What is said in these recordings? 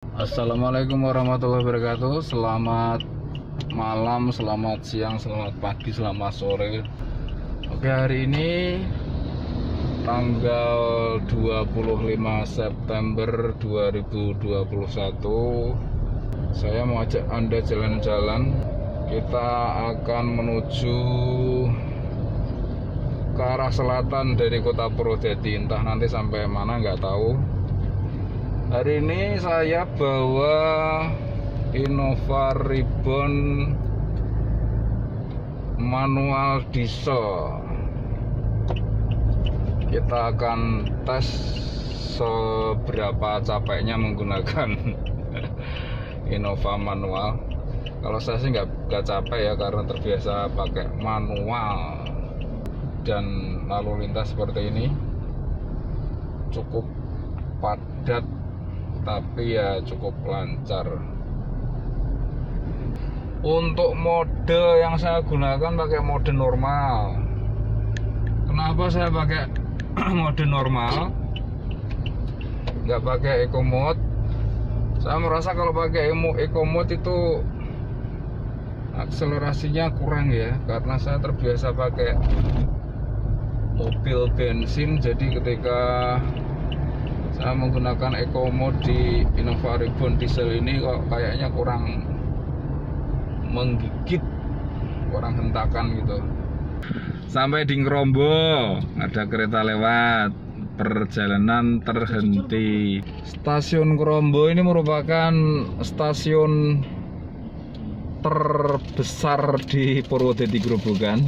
Assalamualaikum warahmatullahi wabarakatuh. Selamat malam, selamat siang, selamat pagi, selamat sore. Oke, hari ini tanggal 25 September 2021. Saya mau ajak Anda jalan-jalan. Kita akan menuju ke arah selatan dari kota Purwodadi. Entah nanti sampai mana nggak tahu. Hari ini saya bawa Innova Reborn manual diesel. Kita akan tes seberapa capeknya menggunakan Innova manual. Kalau saya sih nggak capek ya, karena terbiasa pakai manual dan lalu lintas seperti ini cukup padat, tapi ya cukup lancar. Untuk mode yang saya gunakan pakai mode normal. Kenapa saya pakai mode normal, nggak pakai eco mode? Saya merasa kalau pakai eco mode itu akselerasinya kurang ya, karena saya terbiasa pakai mobil bensin. Jadi ketika saya menggunakan eco mode di Innova Reborn diesel ini kok kayaknya kurang menggigit, kurang hentakan gitu. Sampai di Ngrombo ada kereta lewat, perjalanan terhenti. Stasiun Ngrombo ini merupakan stasiun terbesar di Purwodadi Grobogan.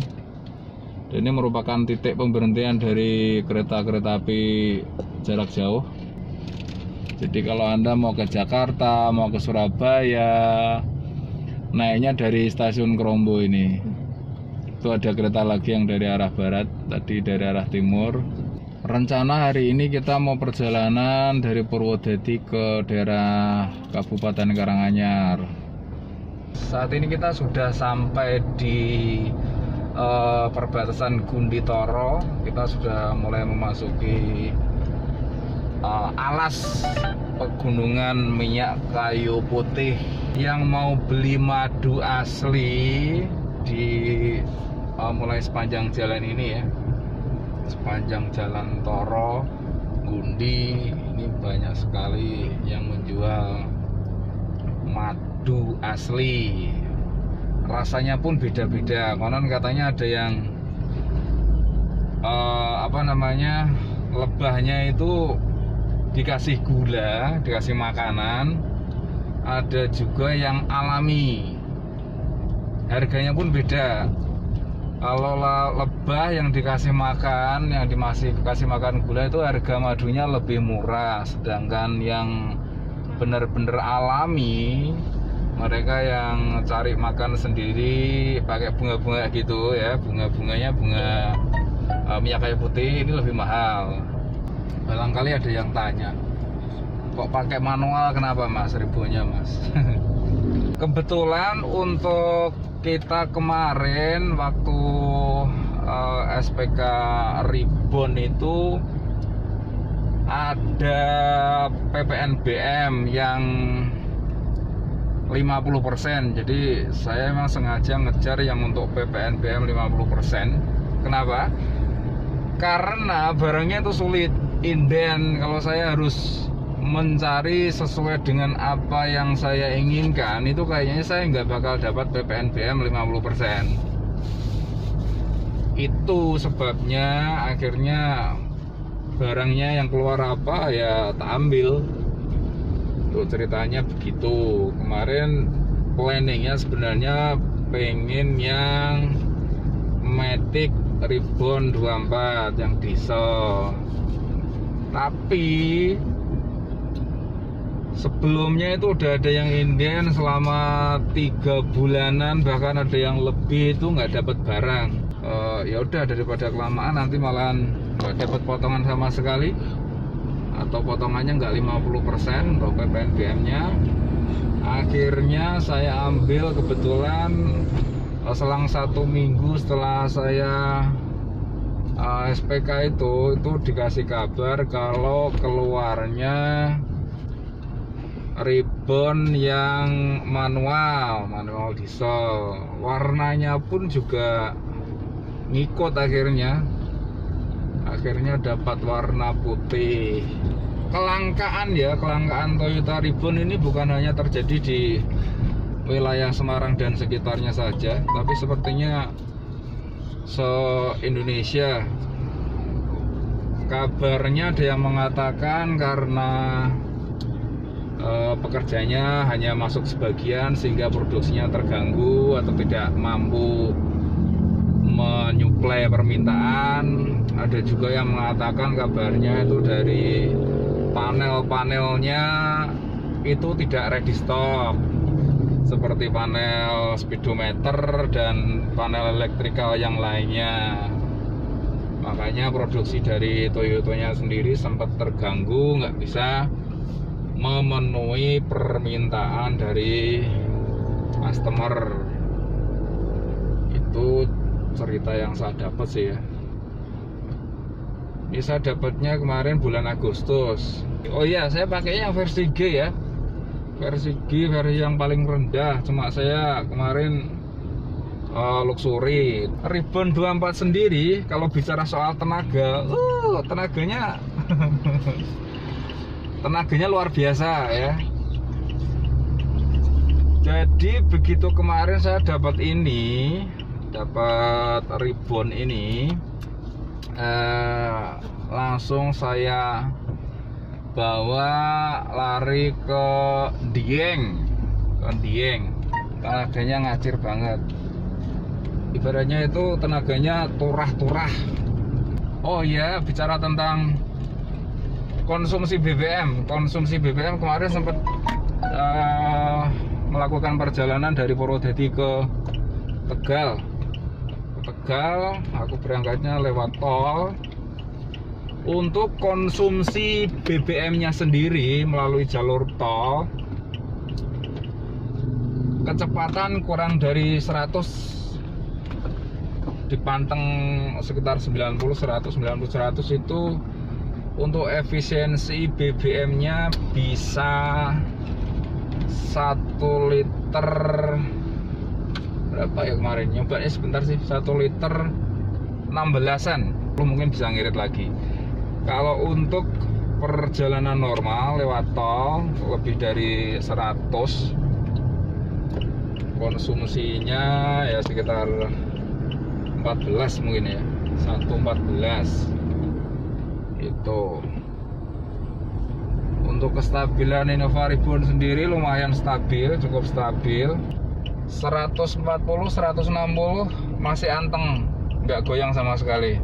Ini merupakan titik pemberhentian dari kereta-kereta api jarak jauh. Jadi kalau Anda mau ke Jakarta, mau ke Surabaya, naiknya dari stasiun Ngrombo ini. Itu ada kereta lagi yang dari arah barat, tadi dari arah timur. Rencana hari ini kita mau perjalanan dari Purwodadi ke daerah Kabupaten Karanganyar. Saat ini kita sudah sampai di perbatasan Gunditoro. Kita sudah mulai memasuki alas pegunungan minyak kayu putih. Yang mau beli madu asli di mulai sepanjang jalan ini ya, sepanjang jalan Toro Gundi ini banyak sekali yang menjual madu asli. Rasanya pun beda-beda. Konon katanya ada yang lebahnya itu dikasih gula, dikasih makanan. Ada juga yang alami. Harganya pun beda. Kalau lebah yang dikasih makan, yang dikasih makan gula, itu harga madunya lebih murah. Sedangkan yang benar-benar alami, mereka yang cari makan sendiri pakai bunga-bunga gitu ya, bunga-bunganya bunga minyak kayu putih, ini lebih mahal. Barangkali ada yang tanya, kok pakai manual, kenapa mas ribunya mas? Kebetulan untuk kita kemarin waktu SPK Reborn itu ada PPNBM yang 50%. Jadi saya memang sengaja ngejar yang untuk PPNBM 50%. Kenapa? Karena barangnya itu sulit, inden. Kalau saya harus mencari sesuai dengan apa yang saya inginkan, itu kayaknya saya nggak bakal dapat PPNBM 50%. Itu sebabnya akhirnya barangnya yang keluar apa ya tak ambil. Tuh, ceritanya begitu. Kemarin planningnya sebenarnya pengen yang Matic Reborn 24 yang diesel, tapi sebelumnya itu udah ada yang inden selama 3 bulanan, bahkan ada yang lebih itu nggak dapat barang. Ya udah, daripada kelamaan nanti malahan nggak dapat potongan sama sekali, atau potongannya nggak 50% untuk PPNBM-nya. Akhirnya saya ambil, kebetulan selang 1 minggu setelah saya SPK itu dikasih kabar kalau keluarnya ribbon yang manual diesel. Warnanya pun juga ngikut akhirnya dapat warna putih. Kelangkaan Toyota Ribbon ini bukan hanya terjadi di wilayah Semarang dan sekitarnya saja, tapi sepertinya se-Indonesia. Kabarnya ada yang mengatakan karena pekerjanya hanya masuk sebagian sehingga produksinya terganggu atau tidak mampu menyuplai permintaan. Ada juga yang mengatakan kabarnya itu dari panel-panelnya itu tidak ready stock, seperti panel speedometer dan panel elektrikal yang lainnya. Makanya produksi dari Toyotanya sendiri sempat terganggu, nggak bisa memenuhi permintaan dari customer. Itu cerita yang saya dapat sih ya. Ini saya dapatnya kemarin bulan Agustus. Oh iya, saya pakainya versi G ya. Versi G, versi yang paling rendah. Cuma saya kemarin luxury. Ribbon 24 sendiri kalau bicara soal tenaga, tenaganya tenaganya luar biasa ya. Jadi begitu kemarin saya dapat ribbon ini, langsung saya bawa lari ke Dieng. Tenaganya ngacir banget, ibaratnya itu tenaganya turah-turah. Oh iya, bicara tentang konsumsi BBM kemarin sempat melakukan perjalanan dari Purwodadi ke Tegal. Aku berangkatnya lewat tol. Untuk konsumsi BBM-nya sendiri melalui jalur tol, kecepatan kurang dari 100, dipanteng sekitar 90, 100 itu. Untuk efisiensi BBM-nya bisa 1 liter berapa ya kemarin, nyobanya sebentar sih, 1 liter 16-an. Lu mungkin bisa ngirit lagi. Kalau untuk perjalanan normal lewat tol lebih dari 100, konsumsinya ya sekitar 14 mungkin ya, 114 itu. Untuk kestabilan Innova Ribbon sendiri lumayan stabil, cukup stabil. 140, 160 masih anteng, nggak goyang sama sekali.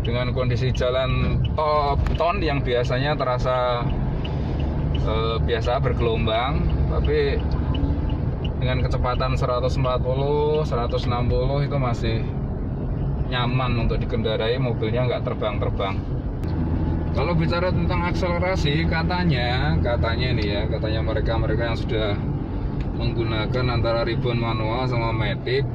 Dengan kondisi jalan ton yang biasanya terasa biasa bergelombang, tapi dengan kecepatan 140, 160 itu masih nyaman untuk dikendarai, mobilnya nggak terbang-terbang. Kalau bicara tentang akselerasi, katanya mereka yang sudah menggunakan antara ribbon manual sama matic,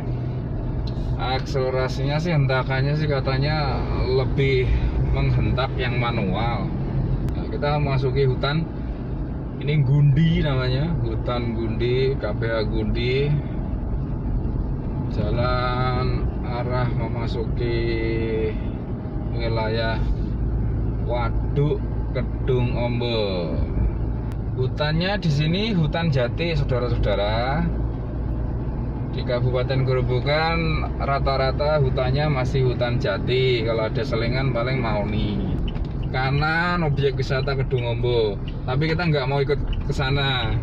akselerasinya sih hentakannya sih katanya lebih menghentak yang manual. Nah, kita memasuki hutan, ini Gundi namanya, hutan Gundi, KPH Gundi. Jalan arah memasuki wilayah Waduk Kedung Ombo. Hutannya di sini hutan jati, saudara-saudara. Di Kabupaten Grobogan rata-rata hutannya masih hutan jati. Kalau ada selingan paling mauni. Kanan objek wisata Kedung Ombo. Tapi kita nggak mau ikut ke sana.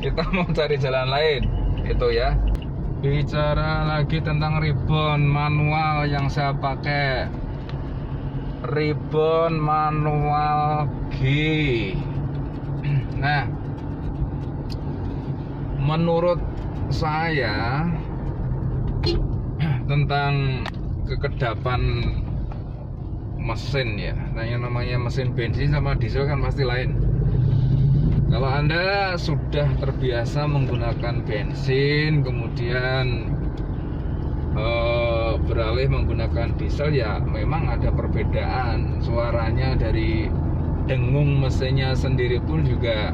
Kita mau cari jalan lain. Itu ya. Bicara lagi tentang ribbon manual yang saya pakai, ribbon manual G. Nah, menurut saya tentang kekedapan mesin ya, nah yang namanya mesin bensin sama diesel kan pasti lain. Kalau Anda sudah terbiasa menggunakan bensin, kemudian beralih menggunakan diesel, ya memang ada perbedaan. Suaranya dari dengung mesinnya sendiri pun juga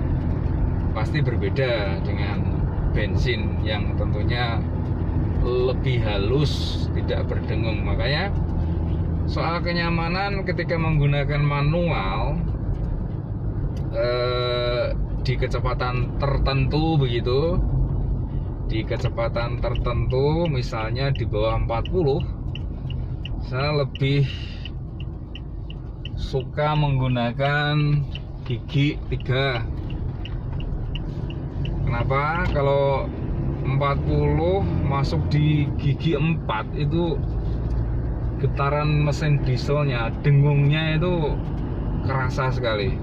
pasti berbeda dengan bensin yang tentunya lebih halus, tidak berdengung. Makanya soal kenyamanan ketika menggunakan manual di kecepatan tertentu begitu, di kecepatan tertentu misalnya di bawah 40, saya lebih suka menggunakan gigi 3. Kenapa? Kalau 40 masuk di gigi 4 itu getaran mesin dieselnya, dengungnya itu kerasa sekali.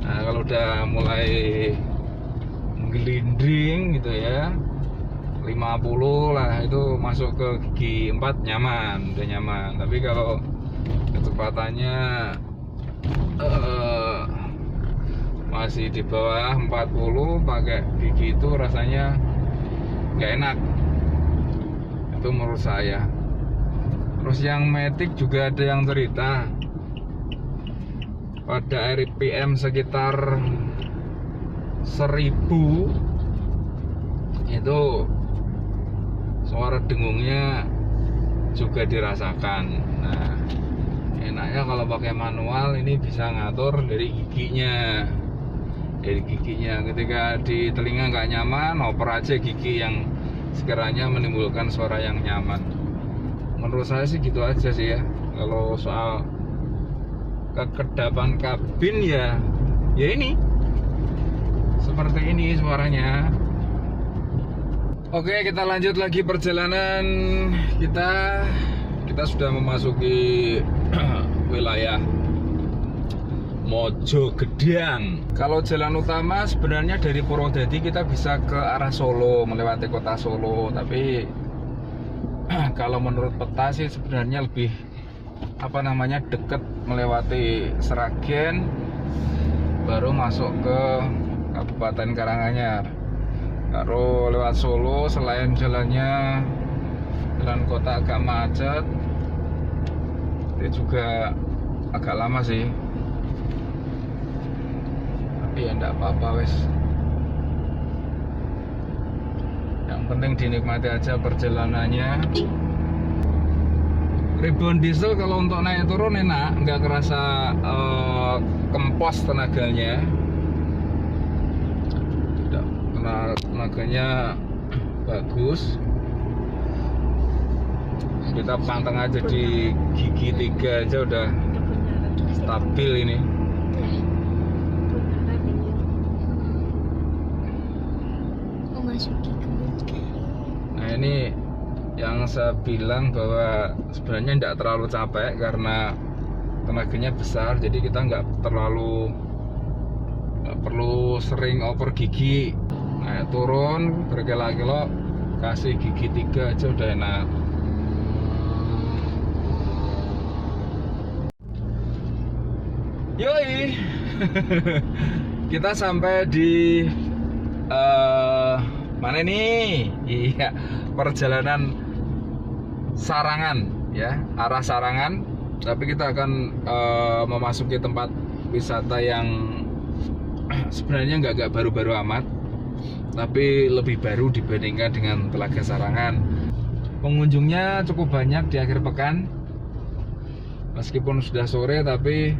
Nah, kalau udah mulai gelinding gitu ya, 50 lah, itu masuk ke gigi 4 nyaman, udah nyaman. Tapi kalau kecepatannya masih di bawah 40 pakai gigi itu rasanya nggak enak, itu menurut saya. Terus yang Matic juga ada yang cerita pada RPM sekitar 1000 itu suara dengungnya juga dirasakan. Nah, enaknya kalau pakai manual ini bisa ngatur dari giginya. Ketika di telinga nggak nyaman, oper aja gigi yang sekiranya menimbulkan suara yang nyaman. Menurut saya sih gitu aja sih ya. Kalau soal kekedapan kabin ya ini seperti ini suaranya. Oke, kita lanjut lagi perjalanan kita. Kita sudah memasuki wilayah Mojogedang. Kalau jalan utama sebenarnya dari Purwodadi kita bisa ke arah Solo, melewati kota Solo. Tapi kalau menurut peta sih sebenarnya lebih dekat melewati Sragen, baru masuk ke Kabupaten Karanganyar. Kalau lewat Solo, selain jalan kota agak macet, itu juga agak lama sih. Tapi ya enggak apa-apa wes. Yang penting dinikmati aja perjalanannya. Rebound diesel kalau untuk naik turun enak, nggak kerasa kempos tenaganya. Tidak, tenaganya bagus. Kita panteng aja di gigi 3 aja udah stabil ini. Nah, ini yang saya bilang bahwa sebenarnya tidak terlalu capek karena tenaganya besar, jadi kita nggak perlu sering oper gigi. Nah, turun berkilo-kilo, kasih gigi 3 aja udah enak. Yoi. Kita sampai di mana nih? Iya, perjalanan Sarangan ya, arah Sarangan. Tapi kita akan memasuki tempat wisata yang sebenarnya nggak baru-baru amat, tapi lebih baru dibandingkan dengan Telaga Sarangan. Pengunjungnya cukup banyak di akhir pekan, meskipun sudah sore, tapi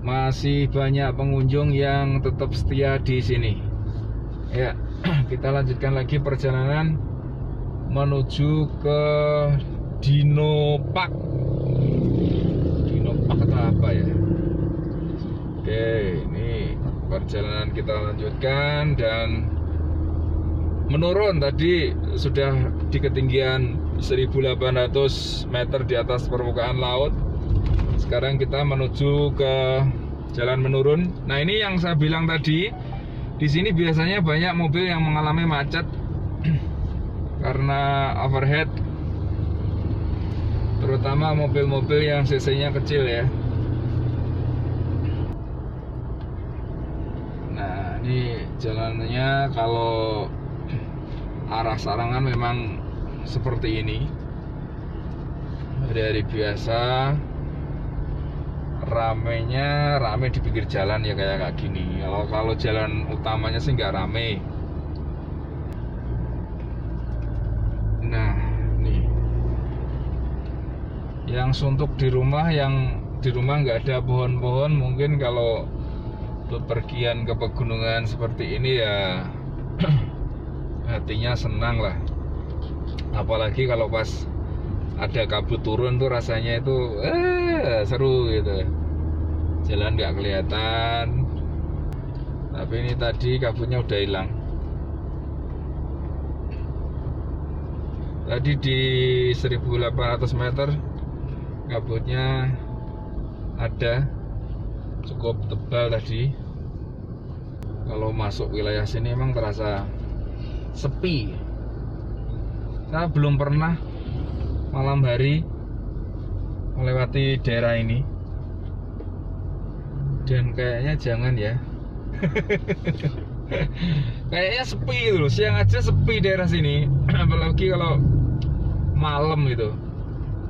masih banyak pengunjung yang tetap setia di sini. Ya, kita lanjutkan lagi perjalanan menuju ke Dino Park. Dino Park atau apa ya? Oke, ini perjalanan kita lanjutkan dan menurun. Tadi sudah di ketinggian 1800 meter di atas permukaan laut. Sekarang kita menuju ke jalan menurun. Nah, ini yang saya bilang tadi, di sini biasanya banyak mobil yang mengalami macet karena overhead, terutama mobil-mobil yang cc-nya kecil ya. Nah, ini jalannya kalau arah Sarangan memang seperti ini. Hari-hari biasa rame di pinggir jalan ya kayak gini. Kalau jalan utamanya sih nggak rame. Nah, nih yang suntuk di rumah, nggak ada pohon-pohon, mungkin kalau bepergian ke pegunungan seperti ini ya hatinya senang lah. Apalagi kalau pas ada kabut turun tuh rasanya itu seru gitu. Jalan nggak kelihatan, tapi ini tadi kabutnya udah hilang. Tadi di 1800 meter kabutnya ada, cukup tebal tadi. Kalau masuk wilayah sini emang terasa sepi. Saya belum pernah malam hari melewati daerah ini, dan kayaknya jangan ya. Kayaknya sepi gitu loh, siang aja sepi daerah sini. Apalagi kalau malam gitu.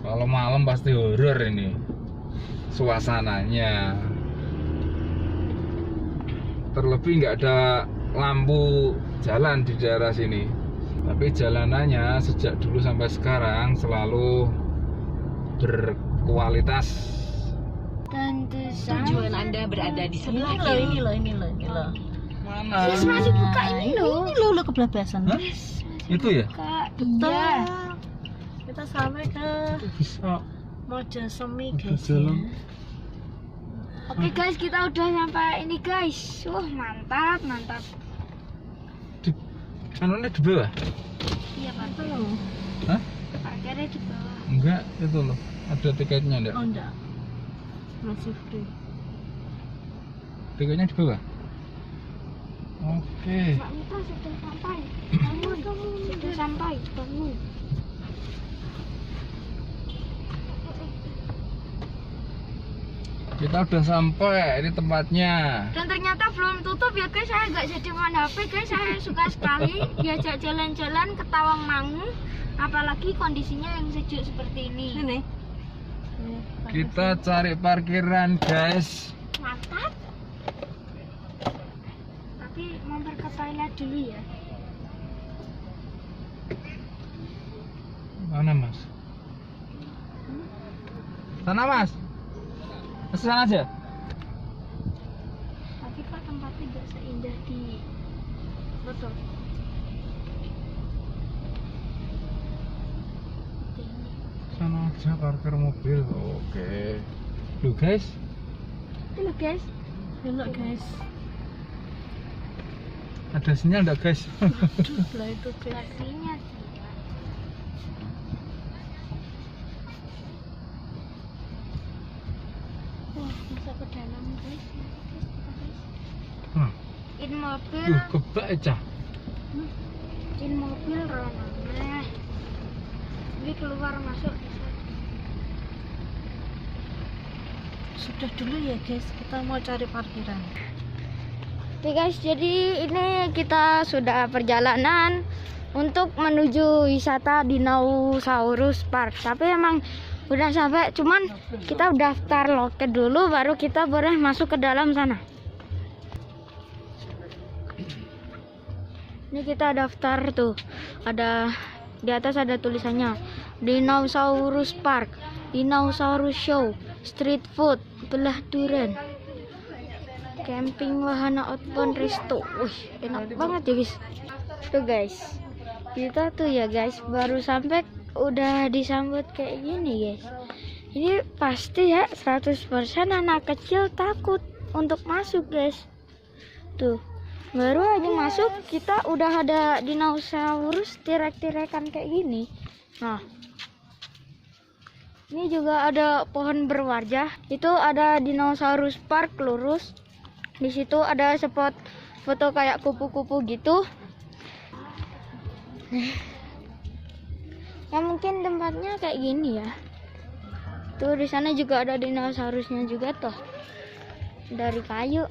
Kalau malam pasti horor ini suasananya. Terlebih nggak ada lampu jalan di daerah sini. Tapi jalanannya sejak dulu sampai sekarang selalu berkualitas. Tujuan Anda berada di sebelah kiri. Ini loh. Mana? Yes, masih buka ini loh. Ini loh kebelabasan. Hah? Itu ya? Betul. Iya. Kita sampai ke Bisa Mojosemi ada guys. jalan. Oke guys, kita udah sampai ini guys. Wah, mantap. Di anunya di bawah? Iya, Pak. Hah? Parkirnya di bawah. Enggak, itu loh. Ada tiketnya enggak? Oh enggak. Masih free. Tiketnya di bawah. Oke. Mbak Mita sudah sampai. Bangun. Sudah sampai. Bangun. Kita udah sampai, ini tempatnya. Dan ternyata belum tutup ya guys. Saya nggak jadi main HP guys. Saya suka sekali diajak jalan-jalan ke Tawangmangu. Apalagi kondisinya yang sejuk seperti ini. Ini. Kita cari parkiran, guys. Mantap. Tapi mampir ke toilet dulu ya. Mana, Mas? Sana, Mas. Ke sana aja. Tapi kok tempatnya nggak seindah di foto. Sana aja parkir mobil. Oke. Loh, guys. Halo guys. Belok guys. Ada sinyal enggak, guys? Aduh, lah itu guys. Baterainya sih. Wah, masuk ke dalam guys. In mobil, Kebak aja. in mobil Ronald. Ini keluar masuk. Sudah dulu ya guys, kita mau cari parkiran. Oke guys, jadi ini kita sudah perjalanan untuk menuju wisata Dinosaurus Park. Tapi emang udah sampai, cuman kita daftar loket dulu baru kita boleh masuk ke dalam sana. Ini kita daftar tuh, ada di atas ada tulisannya Dinosaurus Park, Dinosaurus Show, Street Food, belah durian, camping wahana outbound resto. Wih, enak banget ya guys. Tuh guys, kita tuh ya guys baru sampai udah disambut kayak gini guys. Ini pasti ya 100% anak kecil takut untuk masuk guys. Tuh, baru aja masuk kita udah ada dinosaurus tirek-tirekan kayak gini. Nah, ini juga ada pohon berwajah. Itu ada Dinosaurus Park lurus. Di situ ada spot foto kayak kupu-kupu gitu. Ya mungkin tempatnya kayak gini ya. Tuh di sana juga ada dinosaurusnya juga toh. Dari kayu.